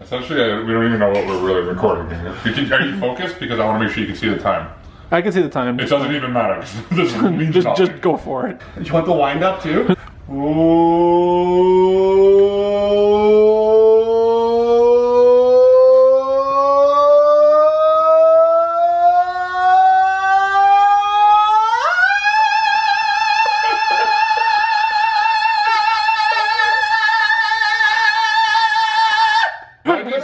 Essentially, we don't even know what we're really recording here. Are you focused? Because I want to make sure you can see the time. I can see the time. It doesn't even matter. This means just go for it. You want the wind up too? Ooh.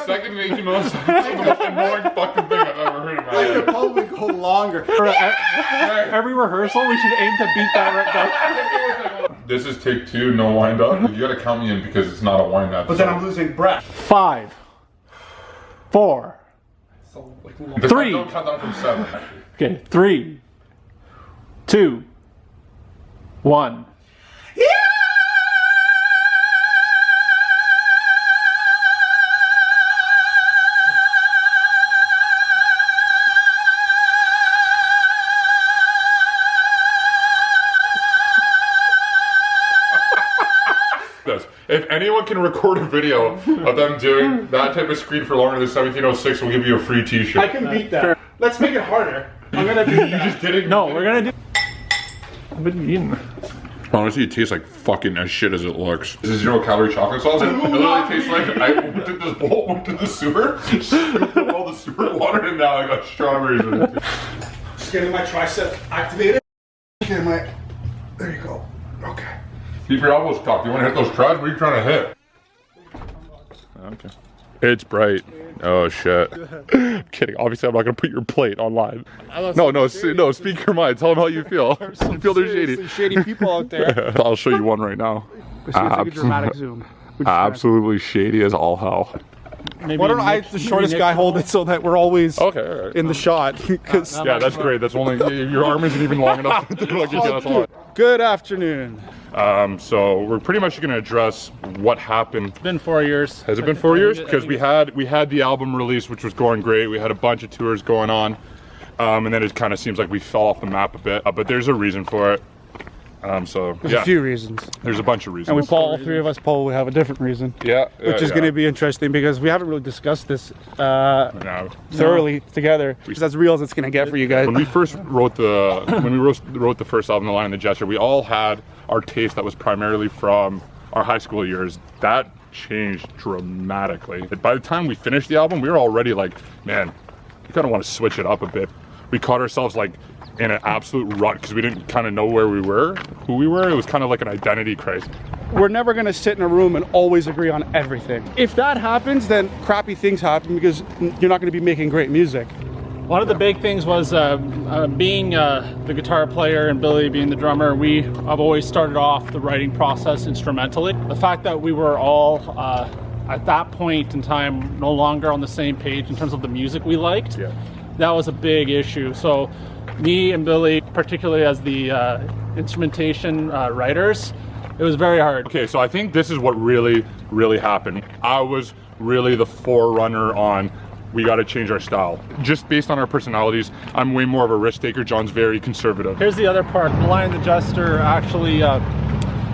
Second make the most annoying fucking thing I've ever heard in my life. I could probably go longer. Every rehearsal, we should aim to beat that right now. This is take 2, no wind up. You gotta count me in because it's not a wind up. But then I'm losing breath. 5, 4, So, 3. Don't count down from 7. Okay, 3, 2, 1. Yeah! If anyone can record a video of them doing that type of screen for longer than 1706, we'll give you a free t-shirt. I can beat that. Let's make it harder. I'm gonna beat that. You just did it? No, we're gonna do. I've been eating. Honestly, it tastes like fucking as shit as it looks. This is 0-calorie chocolate sauce. It literally tastes like I took this bowl, went to the sewer, scooped all the sewer water, and now I got strawberries in it. Just getting my tricep activated. Getting my. There you go. Okay. Keep your elbows tucked. You want to hit those trads? What are you trying to hit? Okay. It's bright. Oh shit. I'm kidding. Obviously, I'm not gonna put your plate online. No, speak your mind. Tell them how you feel. You feel they're shady. Shady people out there. I'll show you one right now. Take a dramatic zoom. Absolutely shady as all hell. Why don't I, the shortest guy, hold it so that we're always in the shot? Yeah, that's great. That's only your arm isn't even long enough to look at you. That's all. Good afternoon. So we're pretty much going to address what happened. It's been 4 years. Has it been 4 years? Because we had the album release, which was going great. We had a bunch of tours going on, and then it kind of seems like we fell off the map a bit. But there's a reason for it. So There's yeah, a few reasons. There's a bunch of reasons. And all three of us probably have a different reason. Yeah. Which is going to be interesting because we haven't really discussed this thoroughly together. It's as real as it's going to get for you guys. When we first wrote wrote the first album, The Lion and the Jester, we all had our taste that was primarily from our high school years. That changed dramatically. By the time we finished the album, we were already like, man, we kind of want to switch it up a bit. We caught ourselves like in an absolute rut because we didn't kind of know where we were, who we were. It was kind of like an identity crisis. We're never going to sit in a room and always agree on everything. If that happens, then crappy things happen because you're not going to be making great music. One of the big things was being the guitar player and Billy being the drummer. I've always started off the writing process instrumentally. The fact that we were all at that point in time no longer on the same page in terms of the music we liked, that was a big issue. So me and Billy, particularly as the instrumentation writers, it was very hard. Okay, so I think this is what really happened. I was really the forerunner on we got to change our style. Just based on our personalities, I'm way more of a risk taker. John's very conservative. Here's the other part. The Lion and the Jester actually,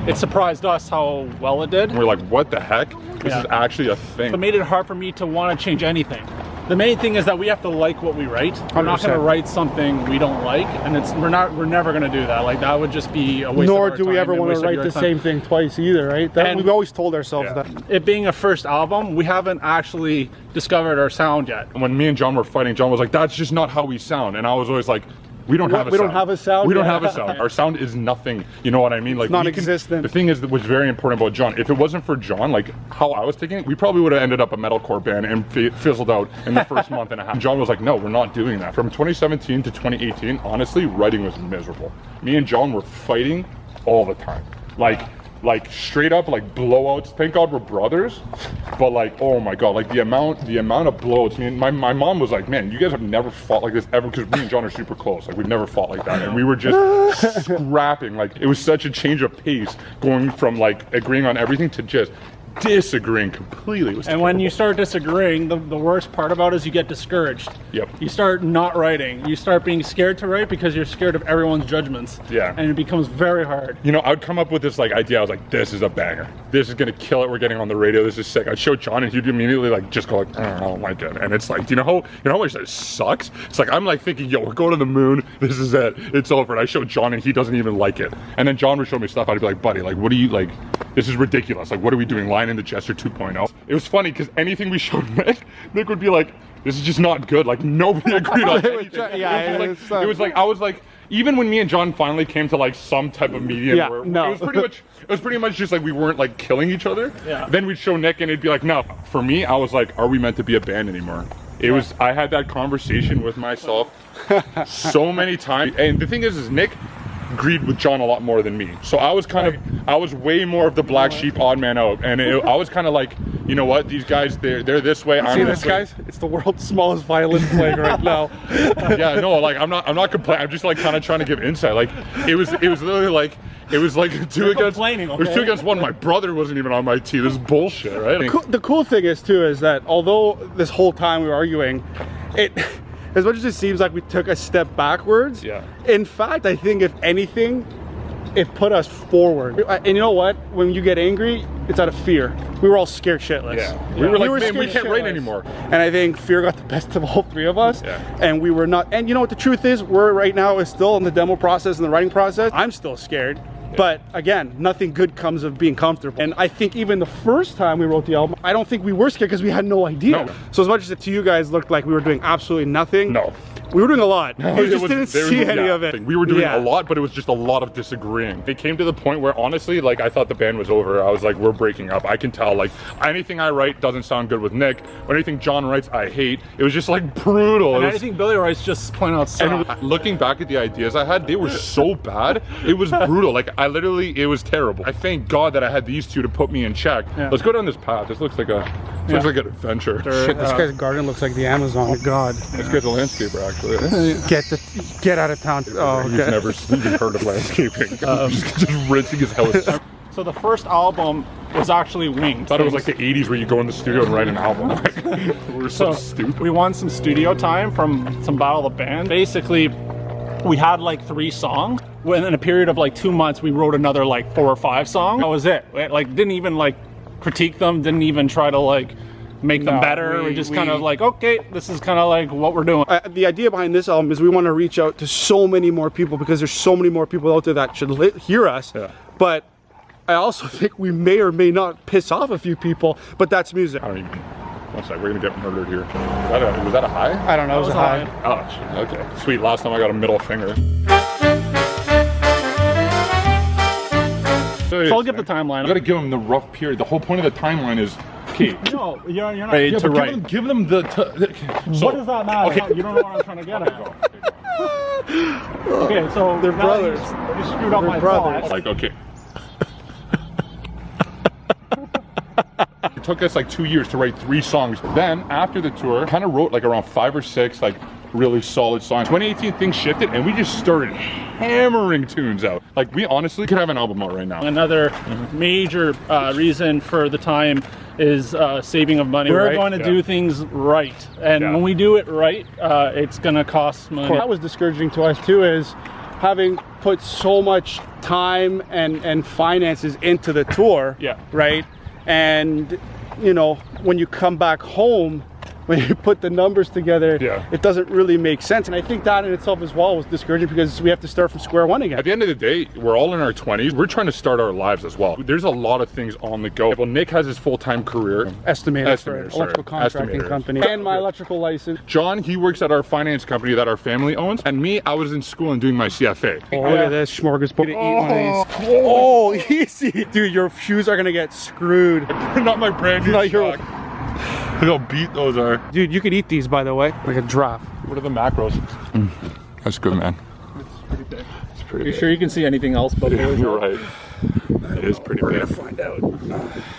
it surprised us how well it did. We're like, what the heck? This is actually a thing. It made it hard for me to want to change anything. The main thing is that we have to like what we write. We're not going to write something we don't like, and we're never going to do that. Like, that would just be a waste of our time. Nor do we ever want to write the same thing twice either, right? We've always told ourselves that. It being a first album, we haven't actually discovered our sound yet. When me and John were fighting, John was like, that's just not how we sound. And I was always like, we don't have a sound. We don't have a sound. Our sound is nothing. You know what I mean? Like, non-existent. The thing is, what's very important about John, if it wasn't for John, like how I was taking it, we probably would have ended up a metalcore band and fizzled out in the first month and a half. And John was like, no, we're not doing that. From 2017 to 2018, honestly, writing was miserable. Me and John were fighting all the time. Like straight up, like blowouts. Thank God we're brothers, but like, oh my God, like the amount of blowouts. I mean, my mom was like, man, you guys have never fought like this ever, because me and John are super close. Like, we've never fought like that, and we were just scrapping. Like, it was such a change of pace, going from like agreeing on everything to just disagreeing completely. And when you start disagreeing, the worst part about it is you get discouraged. Yep. You start not writing. You start being scared to write because you're scared of everyone's judgments. Yeah. And it becomes very hard. You know, I would come up with this like idea. I was like, this is a banger. this is gonna kill it. We're getting on the radio. This is sick. I'd show John, and he'd immediately like just go like, I don't like it. And it's like, do you know how much that sucks? It's like I'm like thinking, yo, we're going to the moon. This is it. It's over. And I show John, and he doesn't even like it. And then John would show me stuff. I'd be like, buddy, like, what do you like? This is ridiculous. Like, what are we doing? Line in the Jester 2.0. It was funny because anything we showed Nick would be like, this is just not good. Like nobody agreed on anything. Yeah, it was like I was like, even when me and John finally came to like some type of medium, Yeah, where no. it was pretty much just like we weren't like killing each other. Yeah. Then we'd show Nick, and it'd be like, no. For me, I was like, are we meant to be a band anymore? It was. I had that conversation with myself so many times, and the thing is Nick agreed with John a lot more than me. So I was kind of, I was way more of the black sheep, odd man out, and I was kind of like, you know what, these guys, they're this way. See this, guys? It's the world's smallest violin playing right now. Yeah, no, like I'm not complaining. I'm just like kind of trying to give insight. Like it was literally like it was like two against one. My brother wasn't even on my team. This is bullshit, right? The cool thing is too is that although this whole time we were arguing, as much as it seems like we took a step backwards, Yeah. in fact, I think if anything, it put us forward. And you know what? When you get angry, it's out of fear. We were all scared shitless. Yeah. We were like, man, we scared can't write shitless. anymore. And I think fear got the best of all three of us. Yeah. And we were not. And you know what the truth is? We're right now is still in the demo process and the writing process. I'm still scared. But again, nothing good comes of being comfortable. And I think even the first time we wrote the album, I don't think we were scared because we had no idea. No. So as much as it to you guys looked like we were doing absolutely nothing, No. we were doing a lot. No, We just didn't see any of it. We were doing Yeah. a lot, but it was just a lot of disagreeing. It came to the point where honestly, like I thought the band was over. I was like, we're breaking up. I can tell, like anything I write doesn't sound good with Nick. Or anything John writes, I hate. It was just like brutal. And It was- anything Billy writes just plain out suck. And looking back at the ideas I had, they were so bad. It was brutal. Like I literally, it was terrible. I thank God that I had these two to put me in check. Yeah. Let's go down this path. This looks like a, looks like an adventure. Shit, this guy's garden looks like the Amazon. Oh God. This guy's a landscaper, actually. Get out of town. Oh, He's okay. never even heard of landscaping. just rinsing his house. So the first album was actually Winged. I thought it was like the 80s where you go in the studio and write an album. Like, we're so stupid. We won some studio time from some Battle of the Band. Basically, we had like 3 songs. Within a period of like 2 months, we wrote another like 4 or 5 songs. That was it. Like didn't even like critique them. Didn't even try to like make them better. We just kind of like, okay, this is kind of like what we're doing. The idea behind this album is we want to reach out to so many more people because there's so many more people out there that should hear us. Yeah. But I also think we may or may not piss off a few people, but that's music. I don't even. One sec, we're gonna get murdered here. Was that a high? I don't know, it was a high. Oh, shit, okay. Sweet, last time I got a middle finger. So I'll give the timeline. You gotta give them the rough period. The whole point of the timeline is, okay. No, you're not ready to write. Give them the. So, What does that matter? Okay. You don't know what I'm trying to get at. Okay, so They're now brothers. You screwed up They're my brothers. thoughts. Like, okay. It took us like 2 years to write 3 songs. Then after the tour, kind of wrote like around 5 or 6 like really solid songs. 2018 things shifted and we just started hammering tunes out. Like we honestly could have an album out right now. Another major reason for the time is saving of money. We're Right. going to do things right, and when we do it right, it's going to cost money. That was discouraging to us too, is having put so much time and finances into the tour. Yeah. Right. And you know, when you come back home, when you put the numbers together, Yeah. it doesn't really make sense. And I think that in itself as well was discouraging because we have to start from square one again. At the end of the day, we're all in our 20s. We're trying to start our lives as well. There's a lot of things on the go. Well, Nick has his full-time career. Estimator for an Estimator, sorry. electrical contracting Estimator. company and my electrical license. John, he works at our finance company that our family owns. And me, I was in school and doing my CFA. Oh, look at this smorgasbord. Oh, easy. Dude, your shoes are going to get screwed. Not my brand new Not your- shock. Look how beat those are. Dude, you could eat these, by the way. Like a giraffe. What are the macros? That's good, man. It's pretty You big. sure you can see anything else but You're right. It is pretty big. Find out.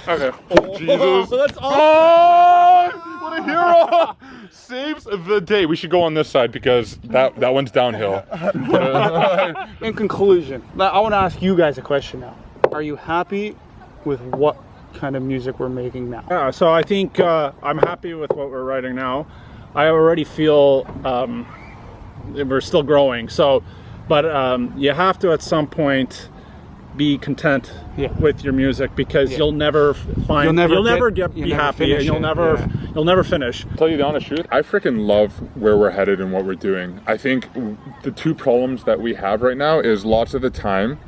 Okay. Oh, Jesus. that's all. Oh, what a hero! Saves the day. We should go on this side because that one's downhill. In conclusion, I want to ask you guys a question now. Are you happy with what kind of music we're making now? Yeah, so I think I'm happy with what we're writing now. I already feel we're still growing. So, but you have to at some point be content Yeah. with your music, because Yeah. you'll never find, You'll never be never happy, finish and you'll it, never, yeah. you'll never finish. Tell you the honest truth, I freaking love where we're headed and what we're doing. I think the two problems that we have right now is lots of the time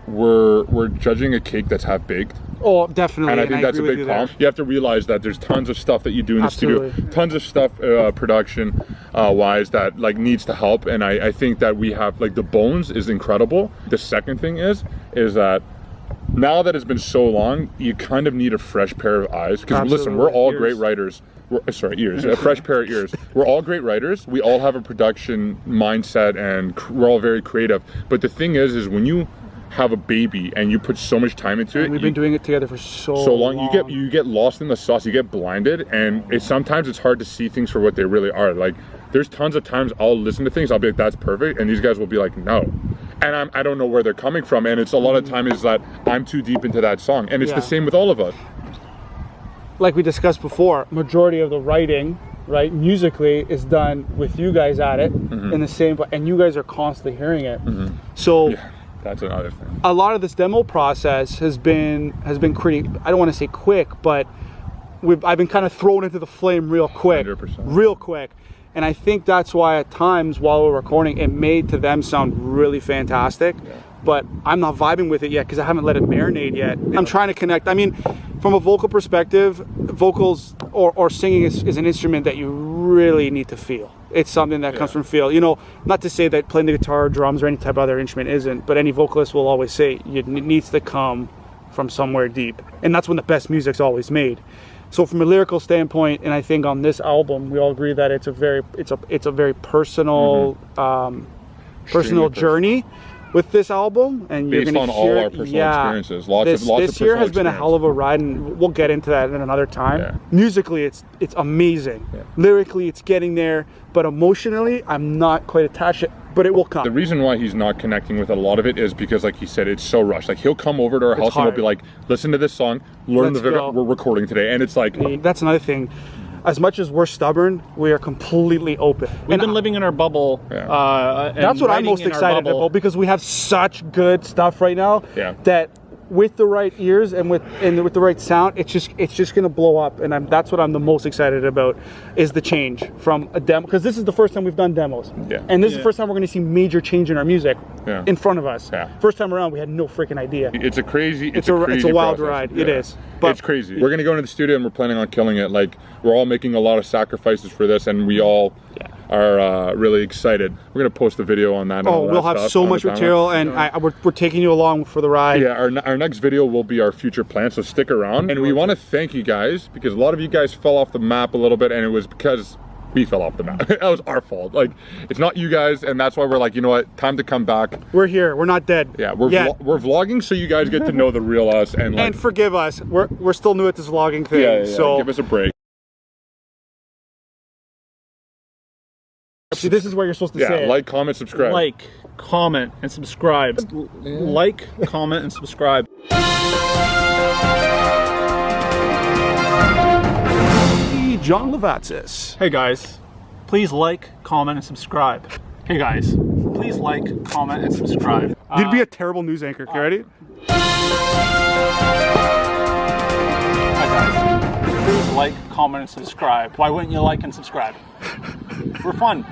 we're judging a cake that's half baked. Oh, definitely. And I think that's a agree with big you there. problem. You have to realize that there's tons of stuff that you do in the studio, Absolutely. tons of stuff production wise that like needs to help. And I think that we have like the bones is incredible. The second thing is that now that it's been so long, you kind of need a fresh pair of eyes. Because listen, we're all great writers. Ears. A fresh pair of ears. We're all great writers. We all have a production mindset, and we're all very creative. But the thing is when you have a baby and you put so much time into it, We've been doing it together for so long. You get lost in the sauce, you get blinded, and sometimes it's hard to see things for what they really are. Like there's tons of times I'll listen to things, I'll be like, that's perfect, and these guys will be like, no. And I don't know where they're coming from, and it's a lot of time is that I'm too deep into that song. And it's the same with all of us. Like we discussed before, majority of the writing, right, musically is done with you guys at it in the same way, and you guys are constantly hearing it. So Yeah, that's another thing. a lot of this demo process has been pretty, I don't want to say quick, but I've been kind of thrown into the flame real quick. 100%. Real quick. And I think that's why at times while we're recording, it made to them sound really fantastic. Yeah. But I'm not vibing with it yet because I haven't let it marinate yet. I'm trying to connect. I mean, from a vocal perspective, vocals or singing is an instrument that you really need to feel. It's something that comes from feel. You know, not to say that playing the guitar, drums, or any type of other instrument isn't, but any vocalist will always say it needs to come from somewhere deep. And that's when the best music's always made. So from a lyrical standpoint, and I think on this album, we all agree that it's a very personal, personal journey with this album, and Based you're going on to hear all our personal experiences. Lots this of year personal has been a experience. hell of a ride, and we'll get into that in another time. Yeah. Musically, it's amazing. Yeah. Lyrically, it's getting there, but emotionally, I'm not quite attached to it, but it will come. The reason why he's not connecting with a lot of it is because, like he said, it's so rushed. Like he'll come over to our house and we'll be like, listen to this song, learn Let's the video, go. we're recording today. And it's like, That's another thing. As much as we're stubborn, we are completely open. We've been living in our bubble. And That's what I'm writing most in our excited bubble. about, because we have such good stuff right now that with the right ears and with the right sound, it's just gonna blow up. And that's what I'm the most excited about, is the change from a demo, because this is the first time we've done demos. And this is the first time we're gonna see major change in our music in front of us. First time around, we had no freaking idea. it's a crazy, It's a wild process. ride. It is. But it's crazy. We're gonna go into the studio and we're planning on killing it. Like we're all making a lot of sacrifices for this, and we all are really excited. We're gonna post a video on that. And all we'll that have stuff so on the much timeline. material, and we're taking you along for the ride. Yeah, our next video will be our future plan, so stick around. And we want to thank you guys, because a lot of you guys fell off the map a little bit, and it was because we fell off the map. That was our fault. Like, it's not you guys, and that's why we're like, you know what, time to come back. We're here. We're not dead. Yeah, we're vlogging, so you guys get to know the real us, and like, And forgive us. We're still new at this vlogging thing. yeah, So give us a break. see, this is where you're supposed to say it. Like, comment, subscribe. Like, comment, and subscribe. Like, comment, and subscribe. John Levatsis. Hey guys, please like, comment, and subscribe. Hey guys, please like, comment, and subscribe. You'd be a terrible news anchor. You ready? Hi guys, please like, comment, and subscribe. Why wouldn't you like and subscribe? We're fun.